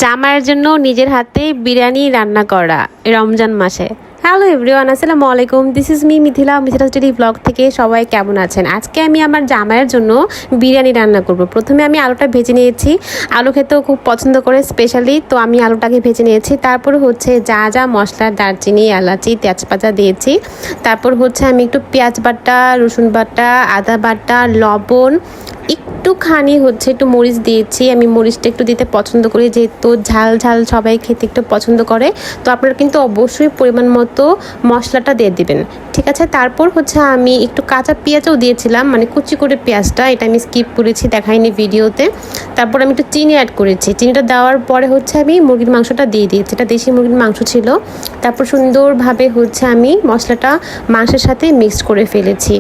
জামাইয়ের জন্য নিজের হাতে বিরিয়ানি রান্না করা রমজান মাসে। হ্যালো এভরিওয়ান, আসসালামু আলাইকুম। This is me Mithila study blog থেকে সবাই কেমন আছেন? আজকে আমি আমার জামাইয়ের জন্য বিরিয়ানি রান্না করব। প্রথমে আমি আলুটা ভেজে নিয়েছি। আলু খেতেও খুব পছন্দ করে স্পেশালি, তো আমি আলুটাকে ভেজে নিয়েছি। তারপর হচ্ছে যা যা মশলা, দারচিনি, এলাচি, তেজপাতা দিয়েছি। তারপর হচ্ছে আমি একটু পেঁয়াজ বাটা, রসুন বাটা, আদা বাটা, লবণ, একটুখানি হচ্ছে একটু মরিচ দিয়েছি। আমি মরিচটা একটু দিতে পছন্দ করি, যেহেতু ঝাল ঝাল সবাই খেতে একটু পছন্দ করে। তো আপনারা কিন্তু অবশ্যই পরিমাণ মতো মশলাটা দিয়ে দিবেন, ঠিক আছে? তারপর হচ্ছে আমি একটু কাঁচা পেঁয়াজও দিয়েছিলাম, মানে কুচি করে পেঁয়াজটা, এটা আমি স্কিপ করেছি, দেখাইনি ভিডিওতে। তারপর আমি একটু চিনি অ্যাড করেছি। চিনিটা দেওয়ার পরে হচ্ছে আমি মুরগির মাংসটা দিয়ে দিয়েছি। এটা দেশি মুরগির মাংস ছিল। তারপর সুন্দরভাবে হচ্ছে আমি মশলাটা মাংসের সাথে মিক্স করে ফেলেছি।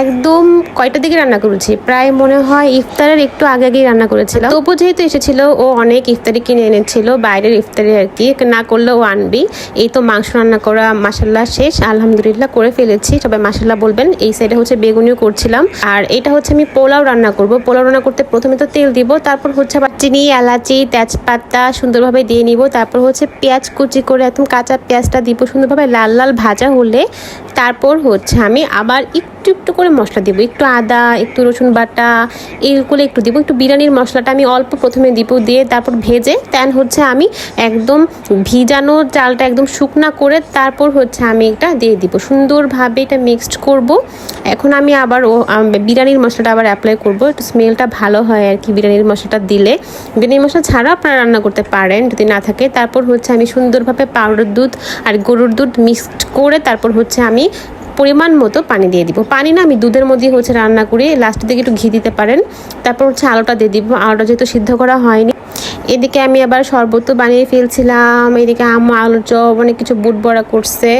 একদম কয়টা দিকে রান্না করেছি, প্রায় মনে হয় ইফতারের একটু আগে আগেই রান্না করেছিলাম। তবু যেহেতু এসেছিল, ও অনেক ইফতারি কিনে এনেছিল, বাইরের ইফতারি আর কি, না করলেও আনবি। এই তো মাংস রান্না করা মাশাল্লাহ শেষ, আলহামদুলিল্লাহ করে ফেলেছি। সবাই মাশাল্লাহ বলবেন। এই সাইডে হচ্ছে বেগুনিও করছিলাম। আর এটা হচ্ছে আমি পোলাও রান্না করব। পোলাও রান্না করতে প্রথমে তো তেল দিব, তারপর হচ্ছে আবার চিনি, এলাচি, তেজপাতা সুন্দরভাবে দিয়ে নিব। তারপর হচ্ছে পেঁয়াজ কুচি করে একদম কাঁচা পেঁয়াজটা দিব, সুন্দরভাবে লাল লাল ভাজা হলে তারপর হচ্ছে আমি আবার একটু একটু করে মশলা দিব। একটু আদা, একটু রসুন বাটা, এইগুলো একটু দিব। একটু বিরিয়ানির মশলাটা আমি অল্প প্রথমে দিব, দিয়ে তারপর ভেজে দেন হচ্ছে আমি একদম ভিজানো চালটা একদম শুকনা করে তারপর হচ্ছে আমি এটা দিয়ে দিব। সুন্দরভাবে এটা মিক্সড করব। এখন আমি আবার বিরিয়ানির মশলাটা আবার অ্যাপ্লাই করব, একটু স্মেলটা ভালো হয় আর কি বিরিয়ানির মশলাটা দিলে। বিরিয়ানির মশলা ছাড়াও আপনারা রান্না করতে পারেন যদি না থাকে। তারপর হচ্ছে আমি সুন্দরভাবে পাউডার দুধ আর গরুর দুধ মিক্সড করে তারপর হচ্ছে আমি পরিমাণ মতো পানি দিয়ে দিব। পানি না, আমি দুধের মধ্যে হচ্ছে রান্না করি। লাস্টের দিকে একটু ঘি দিতে পারেন। তারপর হচ্ছে আলুটা দিয়ে দিব। আলুটা যেহেতু সিদ্ধ করা হয়নি। এদিকে আমি আবার শরবত বানিয়ে ফেলছিলাম। এদিকে আম্মু আলুর চপ, অনেক কিছু বুট বড়া করছে।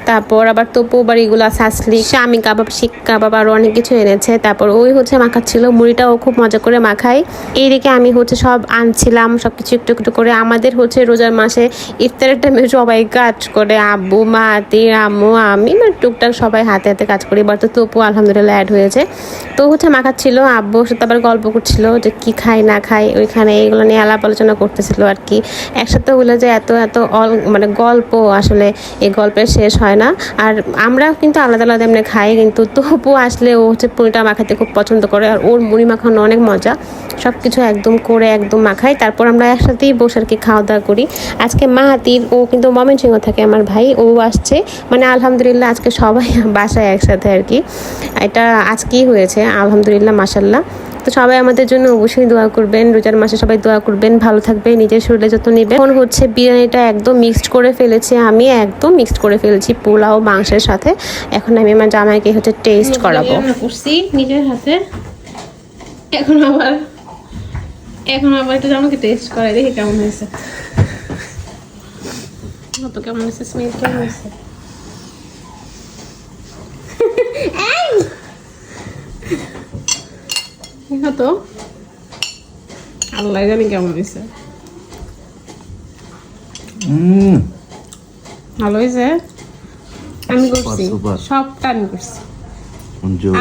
তারপর আবার তোপো বাড়িগুলো, সাসলি, শামি কাবাব, শিক কাবাব, আরও অনেক কিছু এনেছে। তারপর ওই হচ্ছে মাখাচ্ছিল, মুড়িটাও খুব মজা করে মাখাই। এইদিকে আমি হচ্ছে সব আনছিলাম, সব কিছু একটু একটু করে। আমাদের হচ্ছে রোজার মাসে ইফতারের টাইমে সবাই কাজ করে, আব্বু, মা, তির, আম্মু, আমি, মানে টুকটাক সবাই হাতে হাতে কাজ করি। এবার তো তোপো আলহামদুলিল্লাহ অ্যাড হয়েছে। তো হচ্ছে মাখাচ্ছিল, আব্বু সাথে আবার গল্প করছিল যে কি খাই না খাই, ওইখানে এইগুলো নিয়ে আলাপ আলোচনা করতেছিল আর কি। একসাথে হলো যে এত এত মানে গল্প, আসলে এই গল্পের শেষ হয় না। আর আমরা কিন্তু আলাদা আলাদা এমনি খাই, কিন্তু তবু আসলে ও হচ্ছে পুরিটা মাখাতে খুব পছন্দ করে। আর ওর মুড়ি মাখানো অনেক মজা, সব কিছু একদম করে একদম মাখাই। তারপর আমরা একসাথেই বসে আর কি খাওয়া দাওয়া করি। আজকে মাহাতির, ও কিন্তু ময়মনসিংহ থাকে আমার ভাই, ও আসছে। মানে আলহামদুলিল্লাহ আজকে সবাই বাসায় একসাথে আর কি। এটা আজকেই হয়েছে আলহামদুলিল্লাহ, মাশাল্লাহ। তো সবাই আমাদের জন্য অবশ্যই দোয়া করবেন, রোজার মাসে সবাই দোয়া করবেন, ভালো থাকবে, নিজের শরীরে যত্ন নেবেন। এখন হচ্ছে বিরিয়ানিটা একদম মিক্সড করে ফেলেছি, আমি একদম মিক্সড করে ফেলেছি পোলাও মাংসের সাথে। এখন আমি আমার জামাইকে হচ্ছে টেস্ট করাবো করছি নিজের হাতে। এখন আবার একটু জামাইকে টেস্ট করাই, দেখি কেমন হয়েছে। কেমন হয়েছে, স্মেল কেমন হয়েছে? তো আল্লাহ জানি কেমন হয়েছে। ভালো হয়েছে। আমি করছি সবটা, আমি করছি।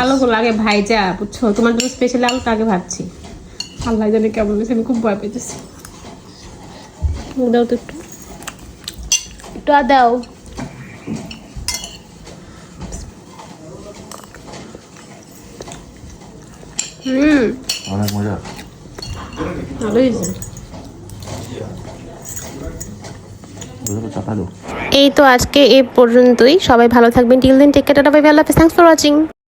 আলুগুলো আগে ভাইজা, বুঝছো, তোমার জন্য স্পেশালি আলুটা আগে ভাজছি। আল্লাহ জানি কেমন হয়েছে, আমি খুব ভয় পেয়েছি। দাও তো একটু, একটু দাও। অনেক মজা, ভালো হয়েছে। এই তো আজকে এ পর্যন্তই। সবাই ভালো থাকবেন। Till then, take care, bye bye, আল্লাহ হাফেজ, থ্যাঙ্কস ফর ওয়াচিং।